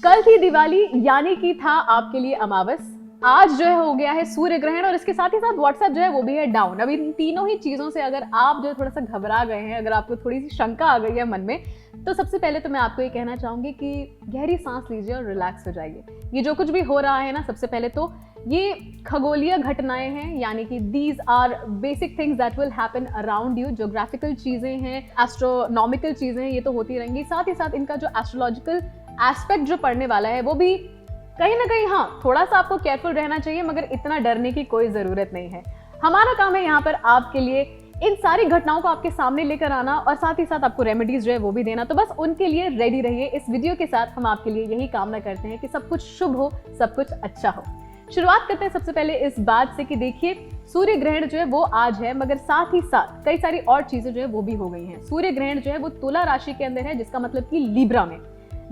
कल थी दिवाली यानी कि था आपके लिए अमावस। आज जो है हो गया है सूर्य ग्रहण और इसके साथ ही साथ व्हाट्सएप जो है वो भी है डाउन। अब इन तीनों ही चीजों से अगर आप जो है थोड़ा सा घबरा गए हैं, अगर आपको थोड़ी सी शंका आ गई है मन में, तो सबसे पहले तो मैं आपको ये कहना चाहूंगी कि गहरी सांस लीजिए और रिलैक्स हो जाइए। ये जो कुछ भी हो रहा है ना, सबसे पहले तो ये खगोलीय घटनाएं हैं, यानी कि these are basic things that will happen around you. Geographical चीजें हैं, एस्ट्रोनॉमिकल चीजें हैं, ये तो होती रहेंगी। साथ ही साथ इनका जो एस्ट्रोलॉजिकल एस्पेक्ट जो पढ़ने वाला है वो भी कहीं ना कहीं, हाँ, थोड़ा सा आपको केयरफुल रहना चाहिए, मगर इतना डरने की कोई जरूरत नहीं है। हमारा काम है यहाँ पर आपके लिए इन सारी घटनाओं को आपके सामने लेकर आना और साथ ही साथ आपको रेमेडीज जो है वो भी देना। तो बस उनके लिए रेडी रहिए। इस वीडियो के साथ हम आपके लिए यही कामना करते हैं कि सब कुछ शुभ हो, सब कुछ अच्छा हो। शुरुआत करते हैं सबसे पहले इस बात से कि देखिए, सूर्य ग्रहण जो है वो आज है, मगर साथ ही साथ कई सारी और चीजें जो है वो भी हो गई हैं। सूर्य ग्रहण जो है वो तुला राशि के अंदर है, जिसका मतलब कि लीब्रा में।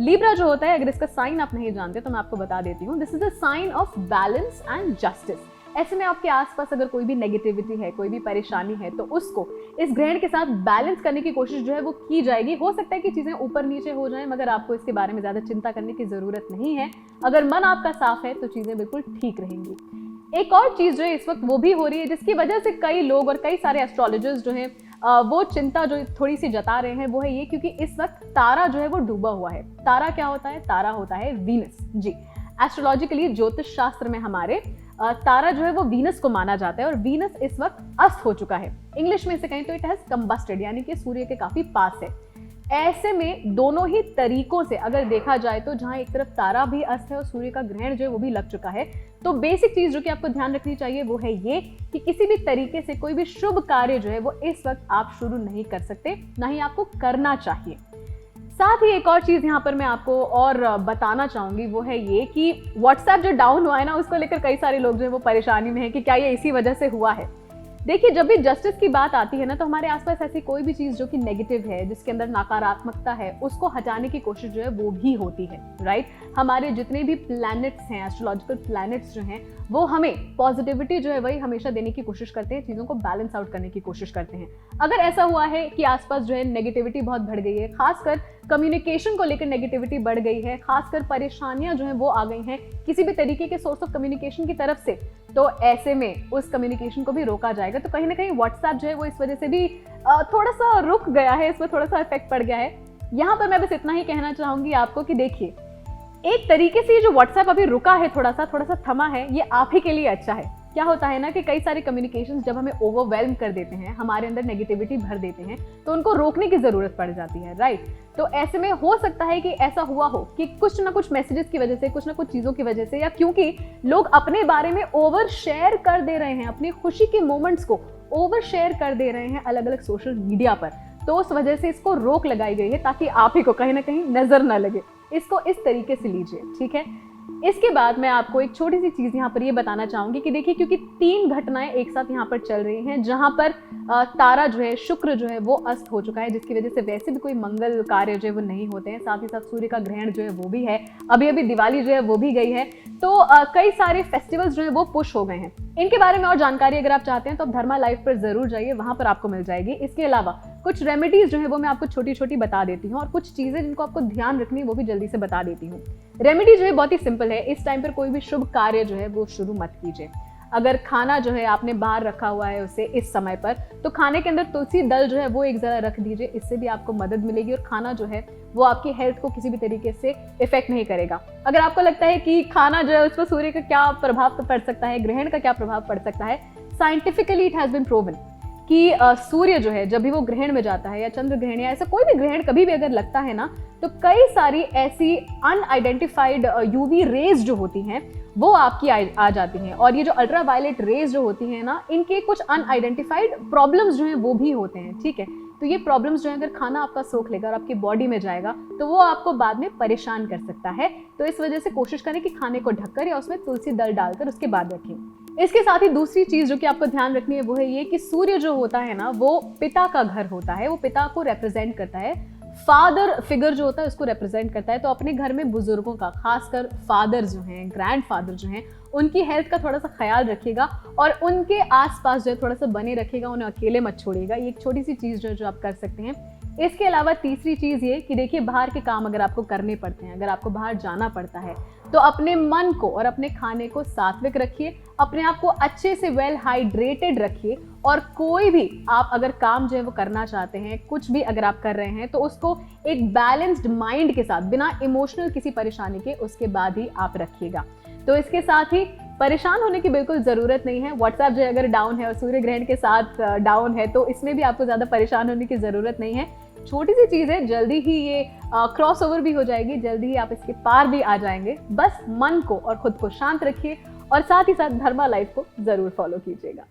लीब्रा जो होता है, अगर इसका साइन आप नहीं जानते तो मैं आपको बता देती हूँ। This is the sign of balance and justice. ऐसे में आपके आसपास अगर कोई भी नेगेटिविटी है, कोई भी परेशानी है, तो उसको इस ग्रहण के साथ बैलेंस करने की कोशिश जो है वो की जाएगी। हो सकता है कि चीजें ऊपर नीचे हो जाएं, मगर आपको इसके बारे में ज्यादा चिंता करने की जरूरत नहीं है। अगर मन आपका साफ है तो चीजें बिल्कुल ठीक रहेंगी। एक और चीज जो है इस वक्त वो भी हो रही है, जिसकी वजह से कई लोग और कई सारे एस्ट्रोलॉजर्स जो हैं वो चिंता जो थोड़ी सी जता रहे हैं, वो है ये, क्योंकि इस वक्त तारा जो है वो डूबा हुआ है। तारा क्या होता है? तारा होता है वीनस। जी, एस्ट्रोलॉजिकली, ज्योतिष शास्त्र में हमारे तारा जो है वो वीनस को माना जाता है और वीनस इस वक्त अस्त हो चुका है। इंग्लिश में से कहें तो इट हैज कंबस्टेड, यानी कि सूर्य के काफी पास है। ऐसे में दोनों ही तरीकों से अगर देखा जाए तो जहां एक तरफ तारा भी अस्त है और सूर्य का ग्रहण जो है वो भी लग चुका है, तो बेसिक चीज जो कि आपको ध्यान रखनी चाहिए वो है ये कि किसी भी तरीके से कोई भी शुभ कार्य जो है वो इस वक्त आप शुरू नहीं कर सकते, ना ही आपको करना चाहिए। साथ ही एक और चीज यहाँ पर मैं आपको और बताना चाहूंगी, वो है ये कि व्हाट्सएप जो डाउन हुआ है ना, उसको लेकर कई सारे लोग जो है वो परेशानी में है कि क्या ये इसी वजह से हुआ है। देखिए, जब भी जस्टिस की बात आती है ना, तो हमारे आसपास ऐसी कोई भी चीज जो कि नेगेटिव है, जिसके अंदर नकारात्मकता है, उसको हटाने की कोशिश जो है वो भी होती है, राइट। हमारे जितने भी प्लैनेट्स हैं, एस्ट्रोलॉजिकल प्लैनेट्स जो हैं, वो हमें पॉजिटिविटी जो है वही हमेशा देने की कोशिश करते हैं, चीजों को बैलेंस आउट करने की कोशिश करते हैं। अगर ऐसा हुआ है कि आसपास जो है नेगेटिविटी बहुत बढ़ गई है, खासकर कम्युनिकेशन को लेकर नेगेटिविटी बढ़ गई है, खासकर परेशानियां जो है वो आ गई हैं किसी भी तरीके के सोर्स ऑफ कम्युनिकेशन की तरफ से, तो ऐसे में उस कम्युनिकेशन को भी रोका जाएगा। तो कहीं ना कहीं व्हाट्सएप जो है वो इस वजह से भी थोड़ा सा रुक गया है, इसमें थोड़ा सा इफेक्ट पड़ गया है। यहाँ पर मैं बस इतना ही कहना चाहूंगी आपको कि देखिए, एक तरीके से जो व्हाट्सएप अभी रुका है, थोड़ा सा थमा है, ये आप ही के लिए अच्छा है। क्या होता है ना कि कई सारे कम्युनिकेशंस जब हमें ओवरवेल्म कर देते हैं, हमारे अंदर नेगेटिविटी भर देते हैं, तो उनको रोकने की जरूरत पड़ जाती है, राइट। तो ऐसे में हो सकता है कि ऐसा हुआ हो कि कुछ ना कुछ मैसेजेस की वजह से, कुछ ना कुछ चीजों की वजह से, या क्योंकि लोग अपने बारे में ओवर शेयर कर दे रहे हैं, अपनी खुशी के मोमेंट्स को ओवर शेयर कर दे रहे हैं अलग अलग सोशल मीडिया पर, तो उस वजह से इसको रोक लगाई गई है, ताकि आप ही को कहीं ना कहीं नजर ना लगे। इसको इस तरीके से लीजिए, ठीक है। इसके बाद मैं आपको एक छोटी सी चीज यहाँ पर ये बताना चाहूंगी कि देखिए, क्योंकि 3 घटनाएं एक साथ यहाँ पर चल रही हैं, जहां पर तारा जो है, शुक्र जो है वो अस्त हो चुका है, जिसकी वजह से वैसे भी कोई मंगल कार्य जो है वो नहीं होते हैं। साथ ही साथ सूर्य का ग्रहण जो है वो भी है, अभी अभी दिवाली जो है वो भी गई है, तो कई सारे फेस्टिवल्स जो है वो पुश हो गए हैं। इनके बारे में और जानकारी अगर आप चाहते हैं तो आप धर्मा लाइव पर जरूर जाइए, वहां पर आपको मिल जाएगी। इसके अलावा कुछ रेमेडीज जो है वो मैं आपको छोटी छोटी बता देती हूँ, और कुछ चीजें जिनको आपको ध्यान रखनी है वो भी जल्दी से बता देती हूँ। रेमेडी जो है बहुत ही सिंपल है। इस टाइम पर कोई भी शुभ कार्य जो है वो शुरू मत कीजिए। अगर खाना जो है आपने बाहर रखा हुआ है उसे इस समय पर, तो खाने के अंदर तुलसी दल जो है वो एक जरा रख दीजिए, इससे भी आपको मदद मिलेगी और खाना जो है वो आपकी हेल्थ को किसी भी तरीके से इफेक्ट नहीं करेगा। अगर आपको लगता है कि खाना जो है उस पर सूर्य का क्या प्रभाव पड़ सकता है, ग्रहण का क्या प्रभाव पड़ सकता है, scientifically it has been proven कि सूर्य जो है जब भी वो ग्रहण में जाता है, या चंद्र ग्रहण या ऐसा कोई भी ग्रहण कभी भी अगर लगता है ना, तो कई सारी ऐसी अनआइडेंटिफाइड यूवी रेज जो होती हैं वो आपकी आ जाती हैं, और ये जो अल्ट्रावायलेट रेज जो होती हैं ना, इनके कुछ अनआइडेंटिफाइड प्रॉब्लम्स जो हैं वो भी होते हैं, ठीक है। तो ये प्रॉब्लम्स जो है, अगर खाना आपका सोख लेगा और आपकी बॉडी में जाएगा, तो वो आपको बाद में परेशान कर सकता है। तो इस वजह से कोशिश करें कि खाने को ढककर या उसमें तुलसी दल डालकर उसके बाद रखें। इसके साथ ही दूसरी चीज जो कि आपको ध्यान रखनी है वो है ये कि सूर्य जो होता है ना, वो पिता का घर होता है, वो पिता को रिप्रेजेंट करता है, फादर फिगर जो होता है उसको रिप्रेजेंट करता है। तो अपने घर में बुजुर्गों का, खासकर फादर जो हैं, ग्रैंड फादर जो हैं, उनकी हेल्थ का थोड़ा सा ख्याल रखिएगा और उनके आसपास जो है थोड़ा सा बने रखिएगा, उन्हें अकेले मत छोड़िएगा। ये एक छोटी सी चीज जो आप कर सकते हैं। इसके अलावा तीसरी चीज़ ये कि देखिए, बाहर के काम अगर आपको करने पड़ते हैं, अगर आपको बाहर जाना पड़ता है, तो अपने मन को और अपने खाने को सात्विक रखिए, अपने आप को अच्छे से वेल हाइड्रेटेड रखिए, और कोई भी आप अगर काम जो है वो करना चाहते हैं, कुछ भी अगर आप कर रहे हैं, तो उसको एक बैलेंस्ड माइंड के साथ, बिना इमोशनल किसी परेशानी के, उसके बाद ही आप रखिएगा। तो इसके साथ ही परेशान होने की बिल्कुल ज़रूरत नहीं है। व्हाट्सएप जो है अगर डाउन है और सूर्य ग्रहण के साथ डाउन है, तो इसमें भी आपको ज़्यादा परेशान होने की ज़रूरत नहीं है। छोटी सी चीज़ है, जल्दी ही ये क्रॉस ओवर भी हो जाएगी, जल्दी ही आप इसके पार भी आ जाएंगे। बस मन को और खुद को शांत रखिए और साथ ही साथ धर्मा लाइफ को ज़रूर फॉलो कीजिएगा।